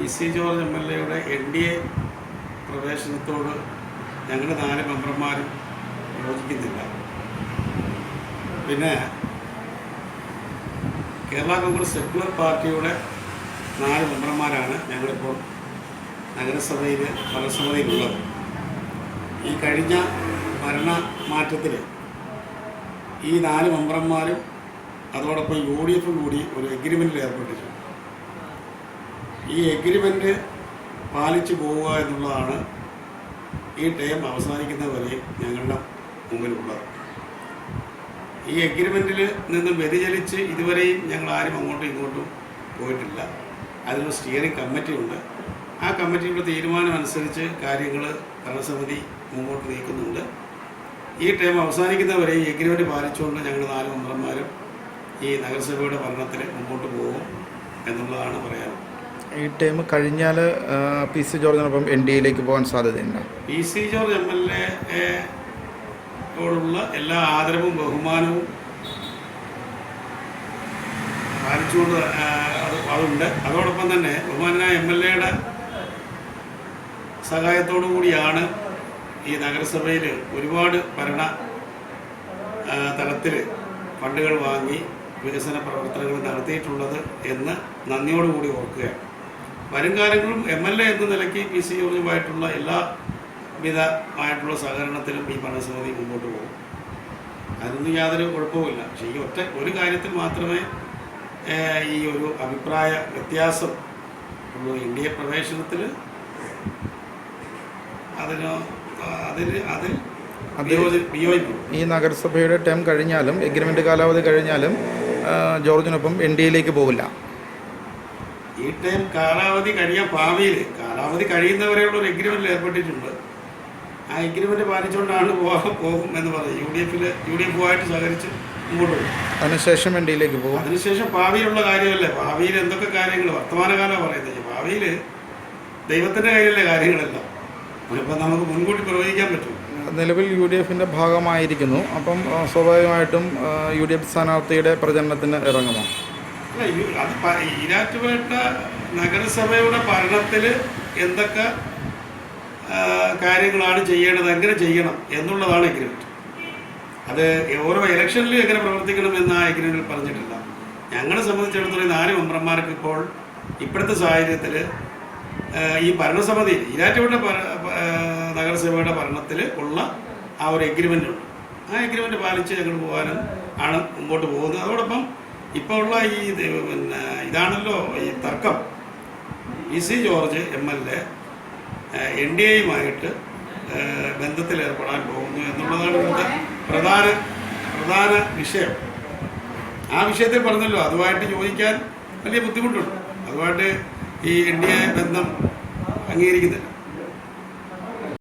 PC. George എം.എൽ.എയുടെ NDA പ്രവേശനത്തോട് ഞങ്ങൾ 4 മെമ്പർമാരും യോജിക്കുന്നില്ല. പിന്നെ കേരള കോൺഗ്രസ് സെക്യുലർ പാർട്ടിയുടെ 4 മെമ്പർമാരാണ് ഞങ്ങളിപ്പോൾ നഗരസഭയിൽ ഭരണസമിതിയിലുള്ളത്. ഈ കഴിഞ്ഞ ഭരണമാറ്റത്തിൽ ഈ 4 മെമ്പർമാരും അതോടൊപ്പം UDF കൂടി ഒരു എഗ്രിമെൻറ്റിൽ ഏർപ്പെട്ടിട്ടുണ്ട്. ഈ എഗ്രിമെൻറ്റ് പാലിച്ചു പോവുക എന്നുള്ളതാണ് ഈ ടൈം അവസാനിക്കുന്നവരെ ഞങ്ങളുടെ മുമ്പിലുള്ളത്. ഈ എഗ്രിമെൻറ്റിൽ നിന്നും വ്യതിചലിച്ച് ഇതുവരെയും ഞങ്ങൾ ആരും അങ്ങോട്ടും ഇങ്ങോട്ടും പോയിട്ടില്ല. അതിനൊരു സ്റ്റിയറിംഗ് കമ്മിറ്റി ഉണ്ട്. ആ കമ്മിറ്റിയുടെ തീരുമാനം അനുസരിച്ച് കാര്യങ്ങൾ ഭരണസമിതി മുമ്പോട്ട് നീക്കുന്നുണ്ട്. ഈ ടൈം അവസാനിക്കുന്നവരെ ഈ എഗ്രിമെൻറ്റ് പാലിച്ചുകൊണ്ട് ഞങ്ങൾ 4 മെമ്പർമാരും ഈ നഗരസഭയുടെ ഭരണത്തിൽ മുമ്പോട്ട് പോകും എന്നുള്ളതാണ് പറയാൻ. ഈ ടൈം കഴിഞ്ഞാൽ പി.സി. ജോർജിനൊപ്പം NDAയിലേക്ക് പോകാൻ സാധ്യതയുണ്ട്. പി.സി. ജോർജ് MLA ോടുള്ള എല്ലാ ആദരവും ബഹുമാനവും പാലിച്ചുകൊണ്ട് അതുണ്ട്. അതോടൊപ്പം തന്നെ ബഹുമാനായ MLAയുടെ സഹായത്തോടു കൂടിയാണ് ഈ നഗരസഭയിൽ ഒരുപാട് ഭരണ തലത്തിൽ ഫണ്ടുകൾ വാങ്ങി വികസന പ്രവർത്തനങ്ങൾ നടത്തിയിട്ടുള്ളത് എന്ന് നന്ദിയോടുകൂടി ഓർക്കുകയാണ്. വരും കാലങ്ങളും MLA എന്ന നിലയ്ക്ക് പി.സി. ജോർജുമായിട്ടുള്ള എല്ലാവിധമായിട്ടുള്ള സഹകരണത്തിലും ഈ ഭരണസമിതി മുമ്പോട്ട് പോകും. അതിനൊന്നും യാതൊരു കുഴപ്പവുമില്ല. പക്ഷേ ഈ ഒരു കാര്യത്തിൽ മാത്രമേ ഈ ഒരു അഭിപ്രായ വ്യത്യാസം ഉള്ളൂ. NDA പ്രവേശനത്തിൽ ഈ നഗരസഭയുടെ ടൈം കഴിഞ്ഞാലും എഗ്രിമെൻ്റ് കാലാവധി കഴിഞ്ഞാലും ജോർജിനൊപ്പം NDAയിലേക്ക് പോകില്ല. ഈ ടൈം കാലാവധി കഴിയാൻ ഭാവിയിൽ കാലാവധി കഴിയുന്നവരെയുള്ള ഒരു എഗ്രിമെൻറ്റിൽ ഏർപ്പെട്ടിട്ടുണ്ട്. ആ എഗ്രിമെൻറ്റ് പാലിച്ചുകൊണ്ടാണ് പോകും എന്ന് പറയും. UDF സഹകരിച്ച് മുമ്പോട്ട് പോകും. അതിനുശേഷം NDAയിലേക്ക് പോകും. അതിനുശേഷം ഭാവിയിലുള്ള കാര്യമല്ലേ. ഭാവിയിൽ എന്തൊക്കെ കാര്യങ്ങൾ വർത്തമാനകാലമാണ് പറയുന്നത്. ഭാവിയിൽ ദൈവത്തിൻ്റെ കയ്യിലല്ലേ കാര്യങ്ങളെല്ലാം. ഇപ്പം നമുക്ക് മുൻകൂട്ടി പ്രവചിക്കാൻ പറ്റും. നിലവിൽ UDFൻ്റെ ഭാഗമായിരിക്കുന്നു. അപ്പം സ്വാഭാവികമായിട്ടും UDF സ്ഥാനാർത്ഥിയുടെ പ്രചരണത്തിന് ഇറങ്ങുമോ? അല്ല, അത് ഈരാറ്റുപേട്ട നഗരസഭയുടെ ഭരണത്തിൽ എന്തൊക്കെ കാര്യങ്ങളാണ് ചെയ്യേണ്ടത്, എങ്ങനെ ചെയ്യണം എന്നുള്ളതാണ് എഗ്രിമെൻറ്റ്. അത് ഓരോ ഇലക്ഷനിലും എങ്ങനെ പ്രവർത്തിക്കണം എന്ന് ആ എഗ്രിമെൻറ്റിൽ പറഞ്ഞിട്ടില്ല. ഞങ്ങളെ സംബന്ധിച്ചിടത്തോളം 4 മെമ്പർമാർക്ക് ഇപ്പോൾ ഇപ്പോഴത്തെ സാഹചര്യത്തിൽ ഈ ഭരണസമിതി ഈരാറ്റുപേട്ട നഗരസഭയുടെ ഭരണത്തിൽ ഉള്ള ആ ഒരു എഗ്രിമെൻ്റ് ഉണ്ട്. ആ എഗ്രിമെൻ്റ് പാലിച്ച് ഞങ്ങൾ പോകാനും ആണ് മുമ്പോട്ട് പോകുന്നത്. അതോടൊപ്പം ഇപ്പോൾ ഉള്ള ഈ ഇതാണല്ലോ ഈ തർക്കം. പി.സി. ജോർജ് MLA NDAയുമായിട്ട് ബന്ധത്തിലേർപ്പെടാൻ പോകുന്നു എന്നുള്ളതാണ് ഇവിടുത്തെ പ്രധാന വിഷയം. ആ വിഷയത്തിൽ പറഞ്ഞല്ലോ, അതുമായിട്ട് യോജിക്കാൻ വലിയ ബുദ്ധിമുട്ടുണ്ട്. അതുമായിട്ട് ഈ NDA ബന്ധം അംഗീകരിക്കുന്നില്ല.